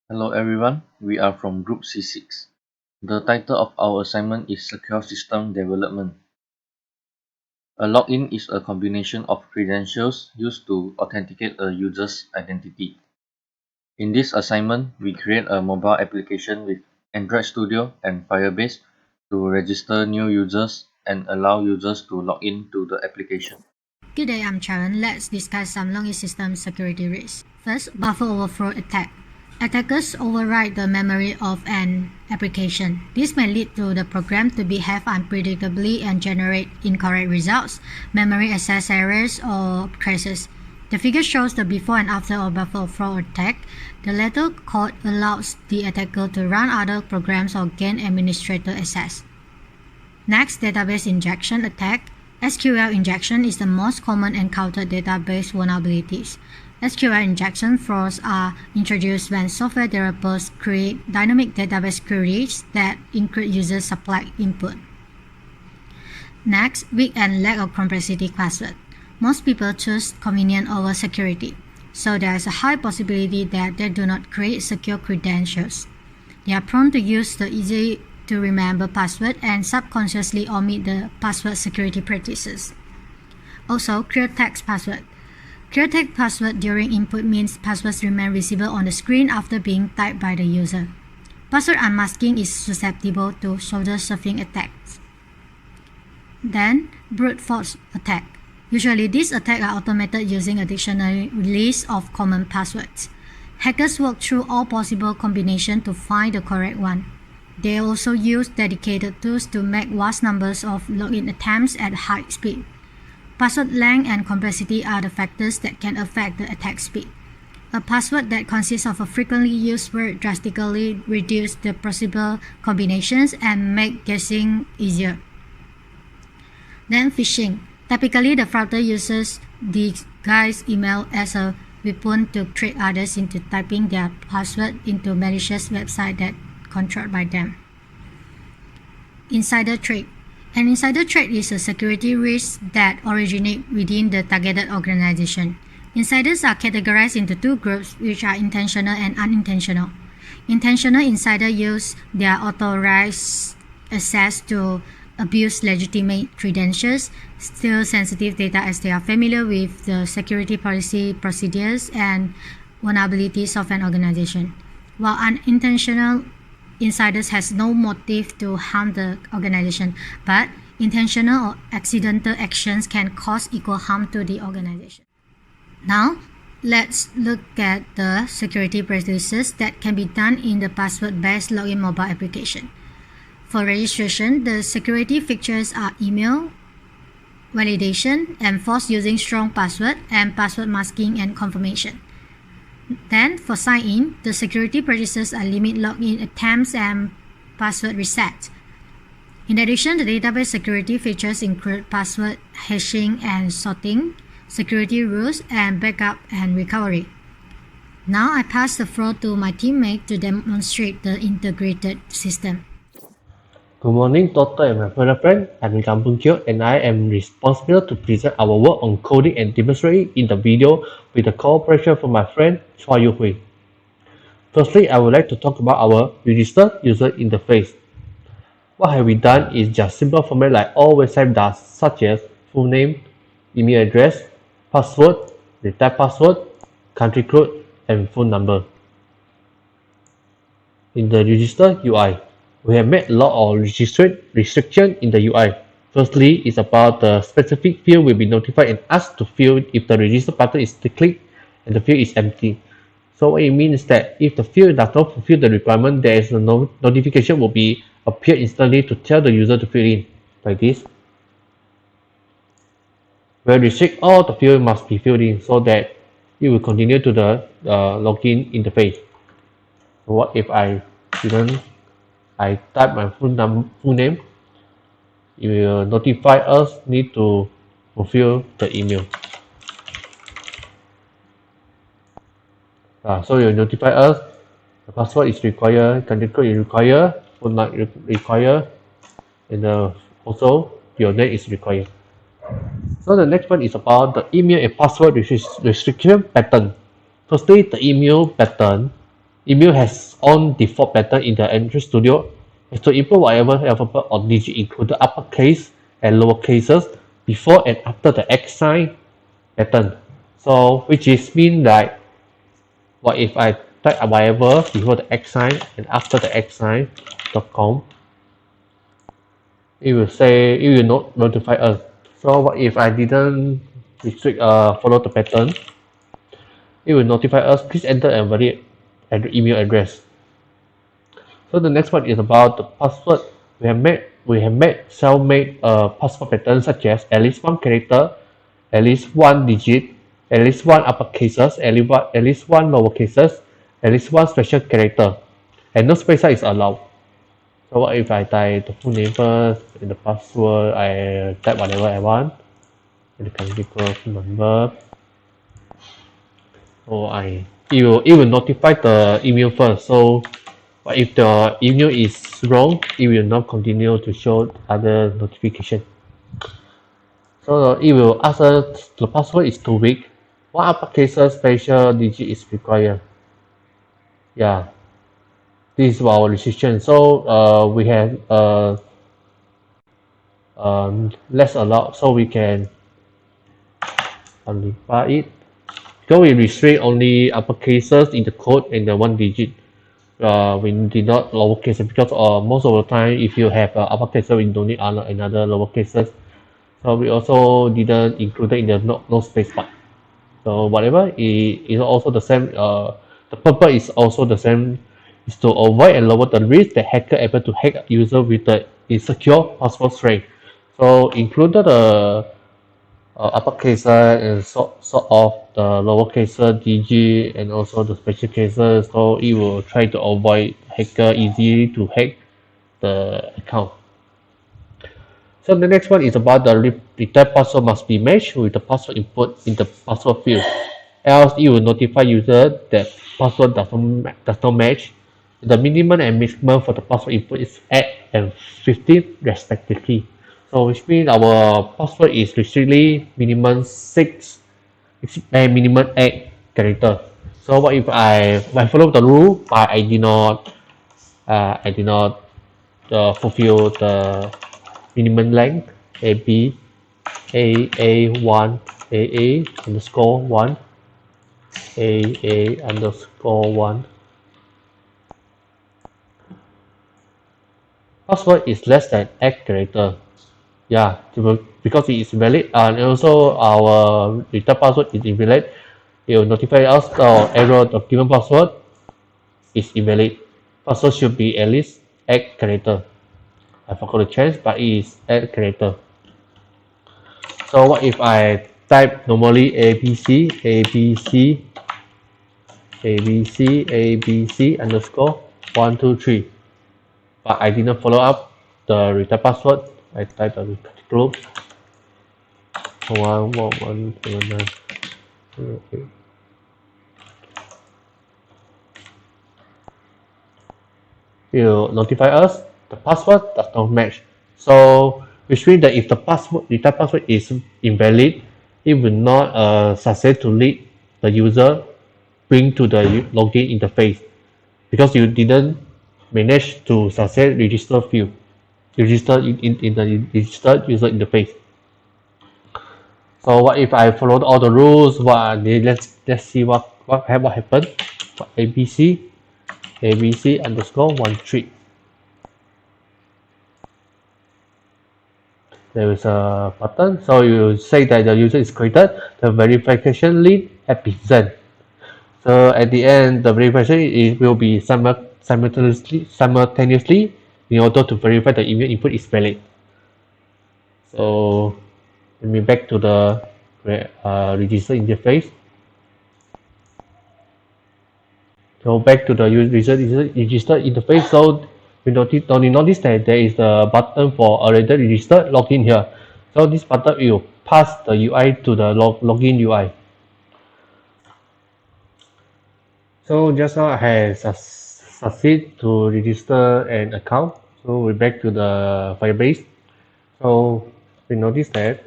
Hello everyone, we are from Group C6. The title of our assignment is Secure System Development. A login is a combination of credentials used to authenticate a user's identity. In this assignment, we create a mobile application with Android Studio and Firebase to register new users and allow users to log in to the application. Good day, I'm Sharon. Let's discuss some login system security risks. First, buffer overflow attack. Attackers override the memory of an application. This may lead to the program to behave unpredictably and generate incorrect results, memory access errors, or crashes. The figure shows the before and after of buffer overflow attack. The latter code allows the attacker to run other programs or gain administrator access. Next, database injection attack. SQL injection is the most common encountered database vulnerabilities. SQL injection flaws are introduced when software developers create dynamic database queries that include user supplied input. Next, weak and lack of complexity password. Most people choose convenience over security, so there is a high possibility that they do not create secure credentials. They are prone to use the easy to remember password and subconsciously omit the password security practices. Also, clear text password. Clear text password during input means passwords remain visible on the screen after being typed by the user. Password unmasking is susceptible to shoulder surfing attacks. Then, brute force attack. Usually, these attacks are automated using a dictionary list of common passwords. Hackers work through all possible combinations to find the correct one. They also use dedicated tools to make vast numbers of login attempts at high speed. Password length and complexity are the factors that can affect the attack speed. A password that consists of a frequently used word drastically reduces the possible combinations and make guessing easier. Then phishing. Typically, the frauder uses disguised email as a weapon to trick others into typing their password into malicious websites that controlled by them. Insider threat. An insider threat is a security risk that originates within the targeted organization. Insiders are categorized into two groups, which are intentional and unintentional. Intentional insiders use their authorized access to abuse legitimate credentials, steal sensitive data as they are familiar with the security policy procedures and vulnerabilities of an organization, while unintentional insiders has no motive to harm the organization, but intentional or accidental actions can cause equal harm to the organization. Now, let's look at the security practices that can be done in the password-based login mobile application. For registration, the security features are email, validation, enforced using strong password, and password masking and confirmation. Then, for sign-in, the security practices are limit login attempts and password reset. In addition, the database security features include password hashing and sorting, security rules, and backup and recovery. Now, I pass the floor to my teammate to demonstrate the integrated system. Good morning, Doctor and my fellow friend. I'm Gan Boon Kyo, and I am responsible to present our work on coding and demonstrate in the video with the cooperation from my friend Chua Yu Hui. Firstly, I would like to talk about our register user interface. What have we done is just simple format like all websites does, such as full name, email address, password, the type password, country code, and phone number. In the register UI, we have made a lot of restriction in the UI. Firstly, it's about the specific field will be notified and asked to fill if the register button is clicked and the field is empty. So what it means is that if the field does not fulfill the requirement, there is a notification will be appear instantly to tell the user to fill in, like this. Where restrict all the fields must be filled in so that it will continue to the login interface. So what if I type my full name, it will notify us need to fulfill the email. So it will notify us the password is required, country code is required, phone number is required, and also your name is required. So the next one is about the email and password restriction pattern. Firstly, the email pattern email has own default pattern in the Android Studio is to input whatever alphabet or digit including uppercase and lower cases before and after the X sign pattern. So which is mean like what if I type whatever before the X sign and after the X sign .com, it will say it will not notify us. So what if I didn't restrict follow the pattern, it will notify us please enter a valid email address. So the next one is about the password. We have made self-made password patterns such as at least one character, at least one digit, at least one uppercases, at least one lowercases, at least one special character, and no spacer is allowed. So what if I type the full name first in the password? I type whatever I want, and the country code, phone number. So it will notify the email first. So but if the email is wrong, it will not continue to show other notification. So it will ask us the password is too weak. What uppercases special digit is required? Yeah, this is our restriction. So we have less allowed, so we can unify it. So we restrict only uppercases in the code and the one digit. We did not lowercase because most of the time if you have uppercase we don't need another lowercases. So we also didn't include it in the no space part. So whatever is also the same. The purpose is also the same. Is to avoid and lower the risk that hacker able to hack user with the insecure password string. So included the uppercase and sort of the lower cases digit and also the special cases, so it will try to avoid hacker easy to hack the account. So the next one is about the return password must be matched with the password input in the password field, else it will notify user that password does not match. The minimum and maximum for the password input is 8 and 15 respectively. So which means our password is strictly minimum 6 and minimum 8 character. So what if I follow the rule but I did not fulfill the minimum length AB AA1 AA underscore 1 AA underscore 1. Password is less than 8 character. Yeah, because it is valid and also our return password is invalid, it will notify us the error the given password is invalid. Password should be at least 8 character. I forgot to change, but it is 8 character. So what if I type normally ABC ABC ABC ABC underscore 123, but I didn't follow up the return password. I type the group 11179. It will notify us the password does not match. So which means that if the return password is invalid, it will not succeed to lead the user bring to the login interface because you didn't manage to success register in the registered user interface. So what if I followed all the rules? Let's see what happened. ABC underscore 13. There is a button, so you say that the user is created, the verification link has been sent. So at the end, the verification will be simultaneously in order to verify the email input is valid. So let me back to the register interface. So back to the register interface. So we notice that there is a button for already registered login here. So this button will pass the UI to the login UI. So just now I have succeed to register an account. So we're back to the Firebase. So we notice that.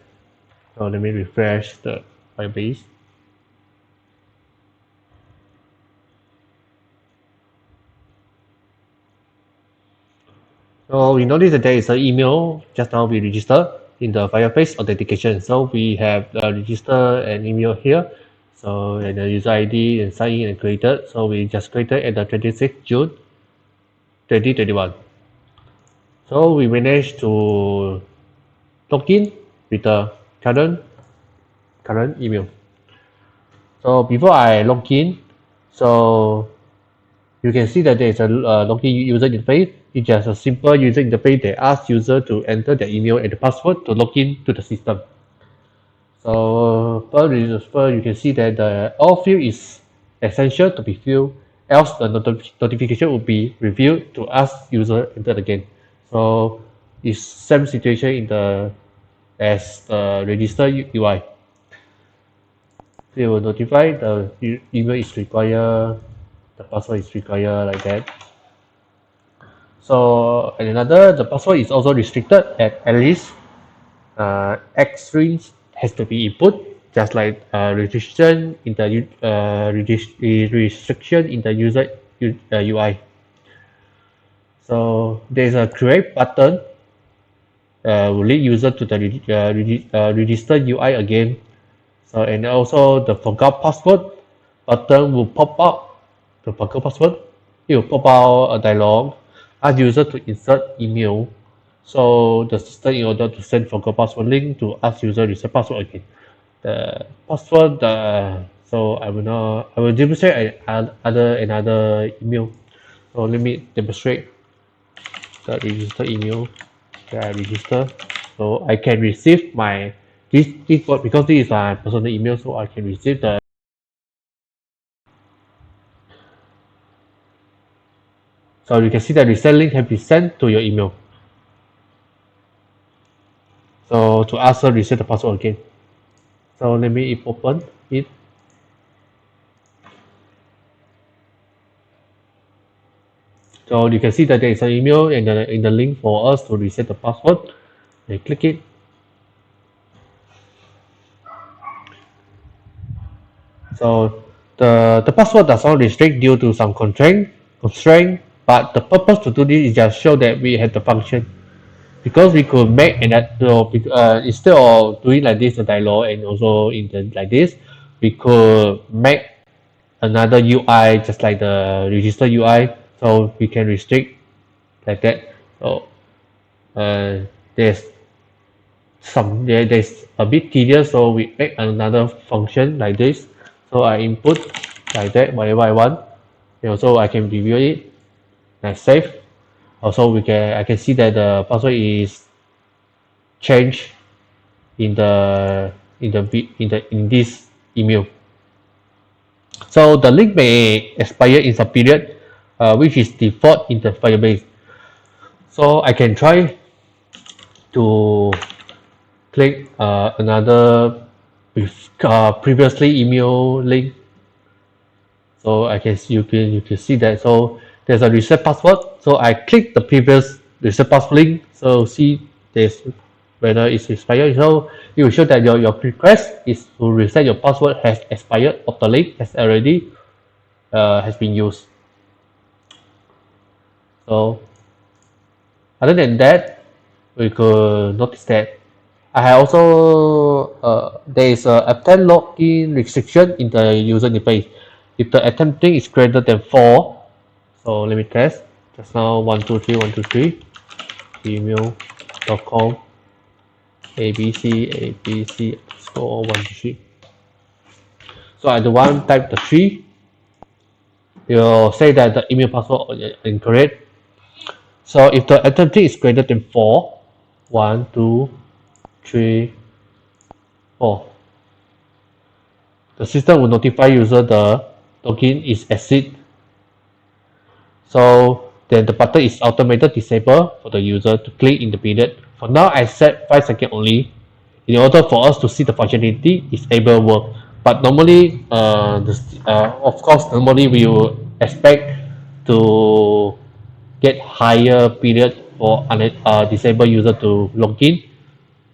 So let me refresh the Firebase. So we notice that there is an email just now we registered in the Fireplace authentication. So we have register an email here. So and the user ID and sign in and created. So we just created at the 26th June 2021. So we managed to log in with the current email. So before I log in, so you can see that there is a login user interface. It's just a simple user interface that asks user to enter their email and the password to log in to the system. So per you can see that the all field is essential to be filled, else the notification will be reviewed to ask user enter again. So it's same situation in the as the register UI. They will notify the email is required, the password is required like that. So and another, the password is also restricted at least X strings has to be input, just like restriction in the restriction in the user UI. So there's a create button will lead user to the register UI again. So and also the forgot password button will pop up the forgot password. It will pop out a dialog, ask user to insert email. So the system in order to send forgot password link to ask user reset password again. The password so I will demonstrate another email. So let me demonstrate the register email that I register. So I can receive my this because this is my personal email, so I can receive the so you can see that reset link can be sent to your email. So to ask her reset the password again. So let me open it. So you can see that there is an email and in the link for us to reset the password. I click it. So the password does not restrict due to some constraint, but the purpose to do this is just show that we have the function. Because we could make instead of doing like this the dialog and also in the like this, we could make another UI just like the register UI, so we can restrict like that. So there's there's a bit tedious, so we make another function like this. So I input like that whatever I want, and also I can review it and save. Also I can see that the password is changed in this email. So the link may expire in some period, which is default in the Firebase. So I can try to click another previously email link. So I can see, you can see that. So there's a reset password. So I click the previous reset password link. So see there's whether it's expired. So it will show that your request is to reset your password has expired, or the link has already has been used. So other than that, we could notice that I have also there is a attempt login restriction in the user interface. If the attempting is greater than 4, so let me test. Just now 123 email.com abc score 123. So I don't want type the 3. It will say that the email password is incorrect. So if the attempting is greater than 4, 1, 2, 3, 4, the system will notify user the login is exceed. So then the button is automated disabled for the user to click in the period. For now, I set 5 seconds only. In order for us to see the functionality is able to work. But normally, of course, normally we will expect to get higher period for disabled user to log in.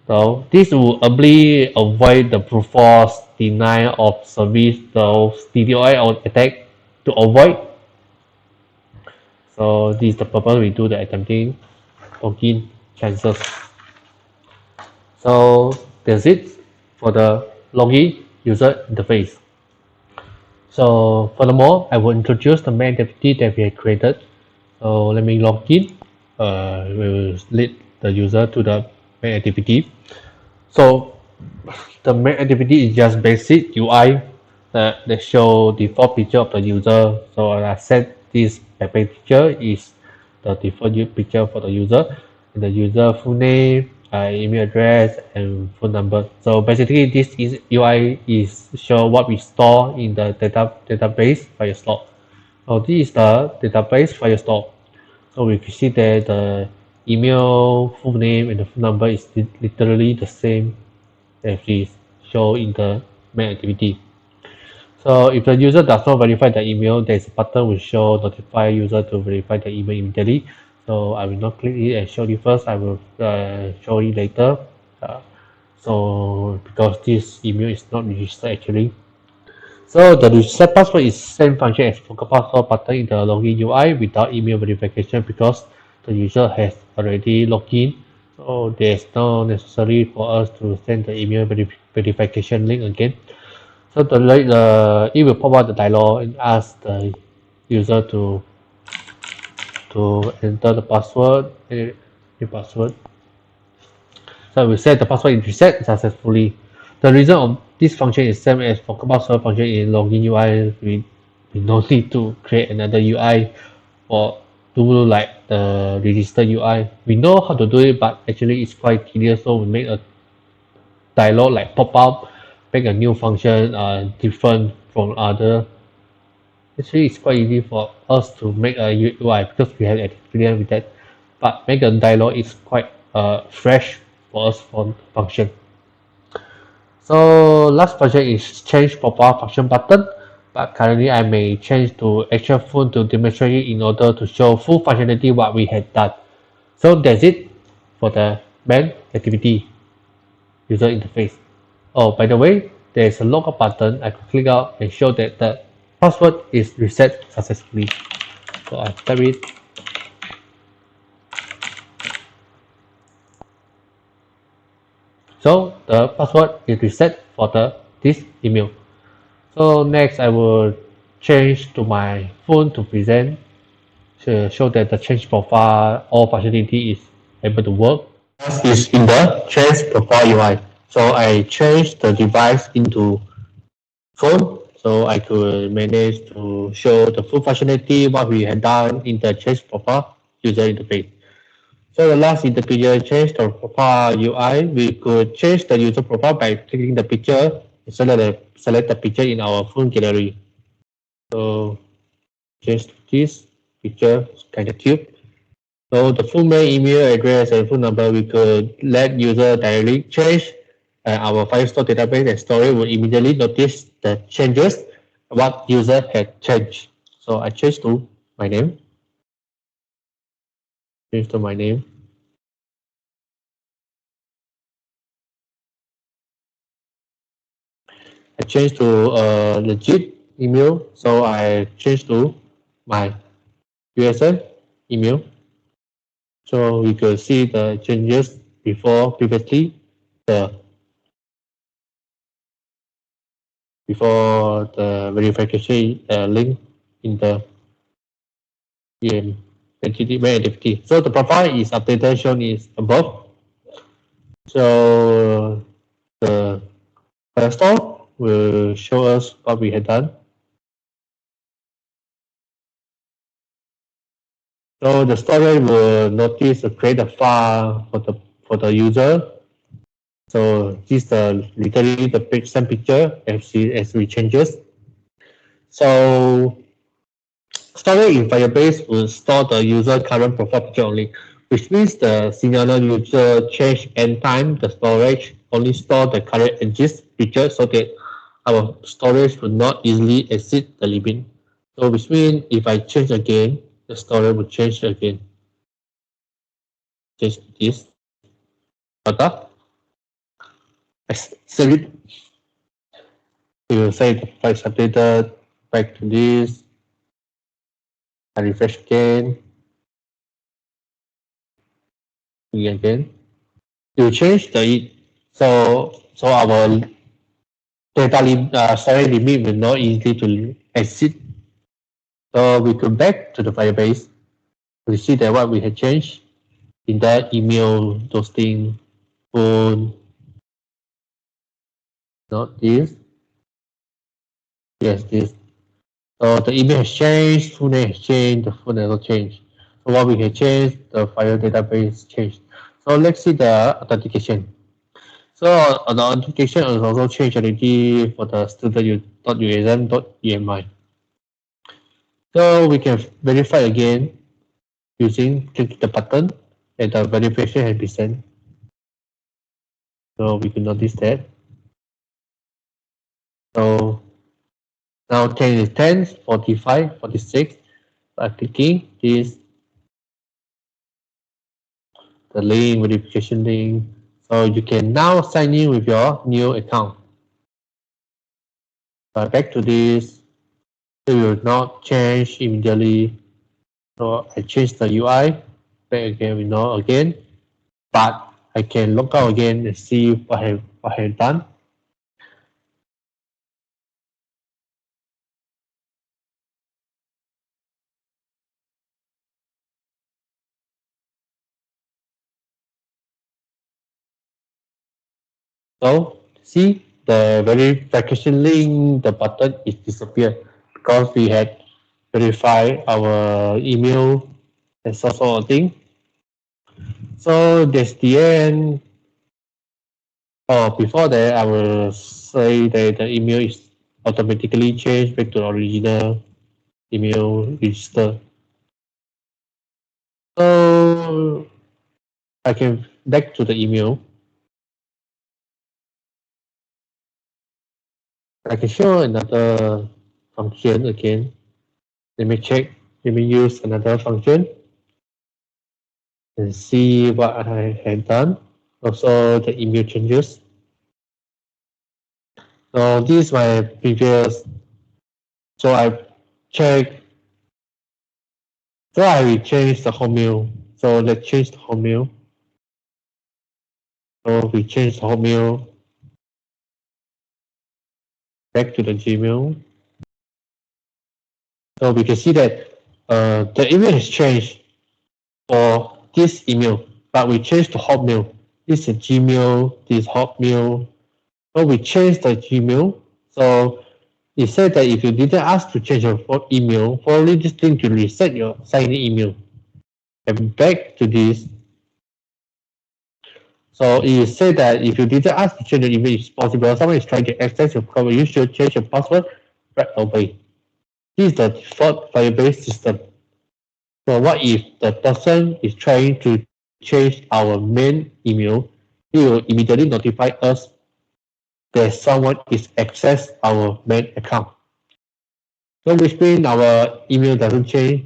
So this will only avoid the brute force denial of service, those DDoS or attack to avoid. So this is the purpose we do the attempting. login chances. So that's it for the login user interface. So furthermore, I will introduce the main activity that we have created. So let me log in. We will lead the user to the main activity. So the main activity is just basic UI that show default picture of the user. So I set this picture is the default picture for the user, and the user full name, email address, and phone number. So basically, this is UI is show what we store in the database file store. So this is the database file store. So we can see that the email, full name, and the phone number is literally the same as is shown in the main activity. So if the user does not verify the email, there is a button which show notify user to verify the email immediately. So I will not click it and show it first. I will show it later. So because this email is not registered actually. So the reset password is same function as forgot password button in the login UI without email verification because the user has already logged in. So there's no necessary for us to send the email verification link again. So it will pop out the dialog and ask the user to enter the password, new password. So we set the password is reset successfully. The reason of this function is same as for password function in login UI. We don't need to create another UI or do like the register UI. We know how to do it, but actually it's quite tedious. So we make a dialog like pop up, make a new function different from other. Actually, it's quite easy for us to make a UI because we have experience with that. But make a dialog is quite fresh for us for function. So last function is change profile function button, but currently I may change to actual phone to demonstrate it in order to show full functionality what we had done. So that's it for the main activity user interface. Oh, by the way, there is a logout button. I could click out and show that the password is reset successfully. So I type it. So the password is reset for this email. So next I will change to my phone to present to show that the change profile all functionality is able to work. Is in the change profile UI. So I changed the device into phone so I could manage to show the full functionality what we had done in the change profile user interface. So the last in the picture change the profile UI, we could change the user profile by clicking the picture and select the picture in our phone gallery. So change this picture, kind of cute. So the full name, email address, and phone number, we could let user directly change our Firestore database and storage will immediately notice the changes what user had changed. So I change to my name. Change to my name. I change to a legit email. So I change to my USN email. So we could see the changes previously before the verification link in the entity main activity. So the profile is updated shown is above. So the store will show us what we had done. So the storage will notice to create a file for the user. So this is literally the same picture as we changes. So storage in Firebase will store the user current profile picture only, which means the scenario user change anytime the storage only store the current exist picture so that our storage will not easily exceed the limit. So which means if I change again, the storage will change again. Change this. But I save it. We will say the file is updated back to this. I refresh again. again. To change the so our storage limit will not easy to exceed. So we go back to the Firebase. We see that what we had changed in that email, those things, phone, not this. Yes, this. So the email has changed, full name has changed, the phone has not changed. So what we can change, the file database changed. So let's see the authentication. So the authentication is also changed already for the student.usm.emi. So we can verify again using click the button and the verification has been sent. So we can notice that. So now 10 is 10, 45, 46. By clicking this, the link, verification link. So you can now sign in with your new account. Back to this, it will not change immediately. So I change the UI, back again, we know again, but I can log out again and see what I have done. So see the verification link, the button is disappeared because we had verified our email and sort of thing. So that's the end. Oh, before that, I will say that the email is automatically changed back to the original email register. So I can back to the email. I can show another function again. Let me check. Let me use another function and see what I have done. Also the email changes. So this is my previous. So I check. So I will change the home mail. So let's change the home mail. So we change the home mail back to the Gmail. So we can see that the email has changed for this email, but we changed to Hotmail. This is Gmail, this is Hotmail. So we changed the Gmail. So it said that if you didn't ask to change your email, probably this thing to reset your sign-in email. And back to this. So it said that if you didn't ask to change your email, it's possible someone is trying to access your account. You should change your password right away. This is the default Firebase system. So what if the person is trying to change our main email? He will immediately notify us that someone is access our main account. So which means our email doesn't change,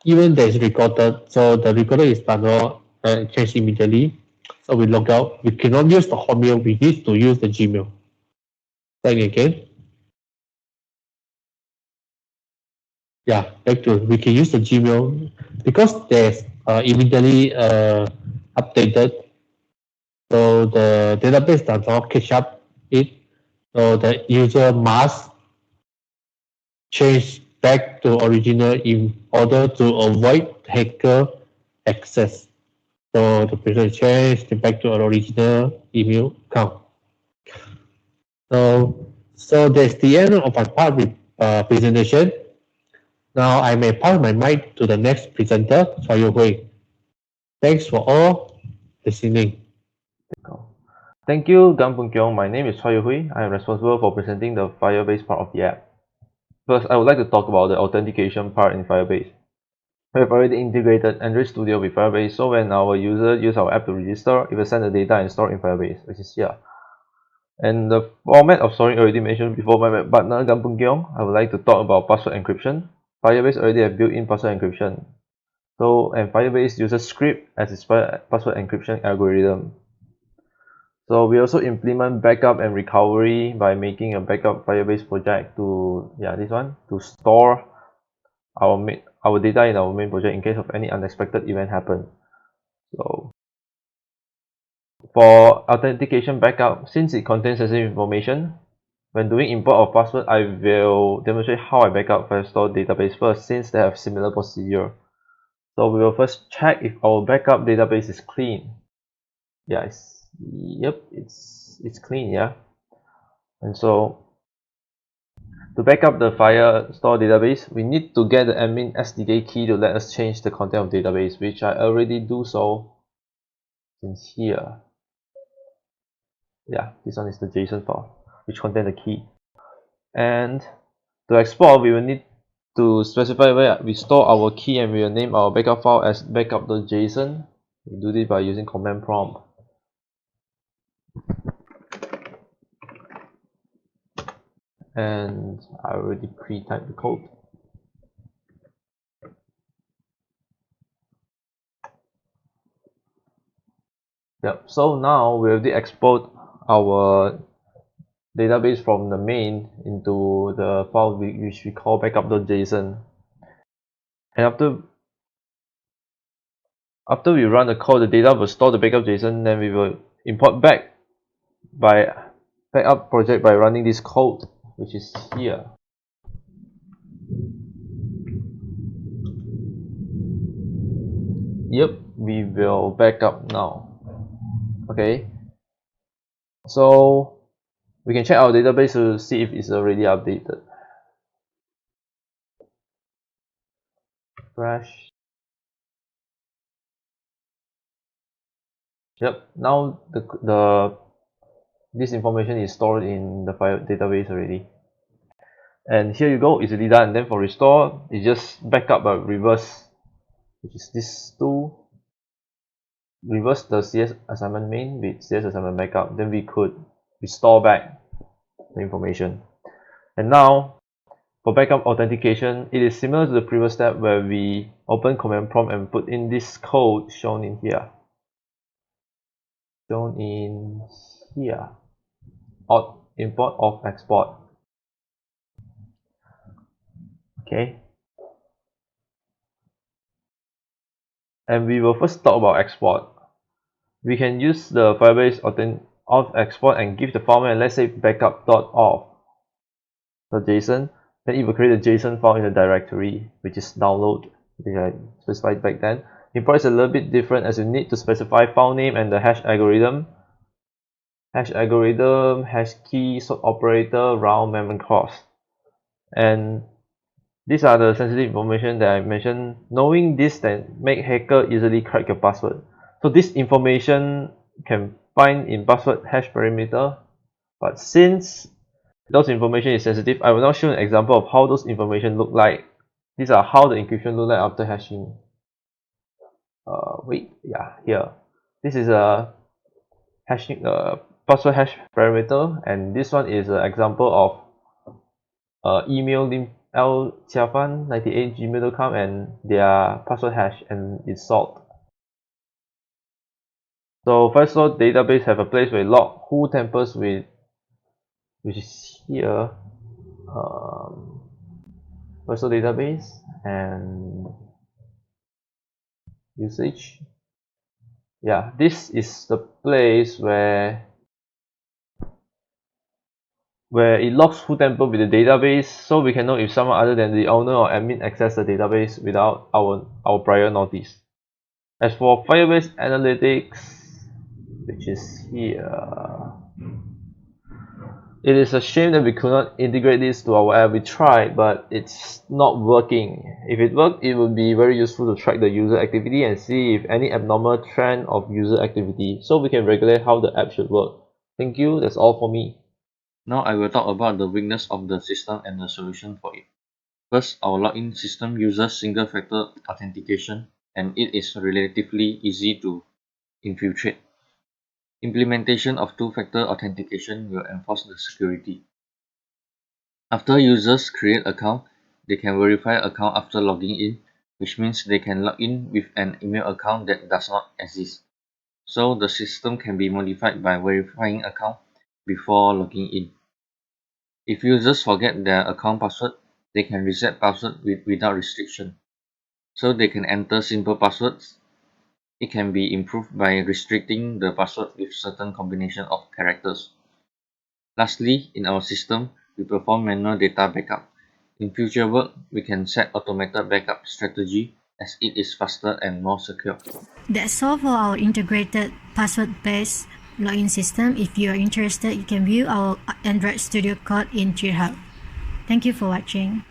even though it's recorded. So the recorder is not change immediately. So we log out. We cannot use the Hotmail. We need to use the Gmail. Try again. Yeah, back to we can use the Gmail because there's immediately updated. So the database does not catch up it. So the user must change back to original in order to avoid hacker access. So the person change back to original email account. So that's the end of my part with presentation. Now I may pass my mic to the next presenter, Choi Hui. Thanks for all listening. Thank you, Gan Pung Kiong. My name is Choi Hui. I am responsible for presenting the Firebase part of the app. First, I would like to talk about the authentication part in Firebase. We have already integrated Android Studio with Firebase, so when our user use our app to register, it will send the data and store in Firebase, which is here. And the format of storing already mentioned before by my partner Gan Pung Kiong. I would like to talk about password encryption. Firebase already have built-in password encryption. And Firebase uses script as its password encryption algorithm. So we also implement backup and recovery by making a backup Firebase project to store our data in our main project in case of any unexpected event happen. So for authentication backup, since it contains sensitive information, when doing import of password, I will demonstrate how I backup Firestore database first, since they have similar procedure. So we will first check if our backup database is clean. Yeah, it's clean, yeah. And so to backup the Firestore database, we need to get the admin SDK key to let us change the content of database, which I already do so since here. Yeah, this one is the JSON file which contain the key. And to export, we will need to specify where we store our key, and we will name our backup file as backup.json. We do this by using command prompt. And I already pre-typed the code. Yep, so now we have to export our database from the main into the file which we call backup.json. And after we run the code, the data will store the backup.json, then we will import back by backup project by running this code, which is here. Yep, we will back up now. Okay, so we can check our database to see if it's already updated. Crash. Yep, now this information is stored in the file database already. And here you go, it's already done. And then for restore, it's just backup by reverse, which is this tool. Reverse the CS assignment main with CS assignment backup, then we could restore back the information. And now for backup authentication, it is similar to the previous step where we open command prompt and put in this code shown in here. Import of export. Okay. And we will first talk about export. We can use the Firebase auth export and give the format, let's say backup.auth.json. Then it will create a JSON file in the directory, which is download, which I specified back then. Import is a little bit different, as you need to specify file name and the hash algorithm, hash key, sort operator, round, mem, and cross. And these are the sensitive information that I mentioned. Knowing this then make hacker easily crack your password. So this information can find in password hash parameter, but since those information is sensitive, I will now show an example of how those information look like. These are how the encryption look like after hashing. Here. This is a hashing password hash parameter, and this one is an example of email lchiafan98@gmail.com and their password hash, and it's solved. So Firestore database have a place where log who tampers with, which is here, Firestore database and usage. Yeah, this is the place where it logs who tamper with the database, so we can know if someone other than the owner or admin access the database without our prior notice. As for Firebase Analytics, which is here, it is a shame that we could not integrate this to our app. We tried, but it's not working. If it worked, it would be very useful to track the user activity and see if any abnormal trend of user activity, so we can regulate how the app should work. Thank you, that's all for me. Now I will talk about the weakness of the system and the solution for it. First, our login system uses single-factor authentication, and it is relatively easy to infiltrate. Implementation of two-factor authentication will enforce the security. After users create account, they can verify account after logging in, which means they can log in with an email account that does not exist. So the system can be modified by verifying account before logging in. If users forget their account password, they can reset password without restriction. So they can enter simple passwords It can be improved by restricting the password with certain combination of characters. Lastly, in our system, we perform manual data backup. In future work, we can set automated backup strategy as it is faster and more secure. That's all for our integrated password-based login system. If you are interested, you can view our Android Studio code in GitHub. Thank you for watching.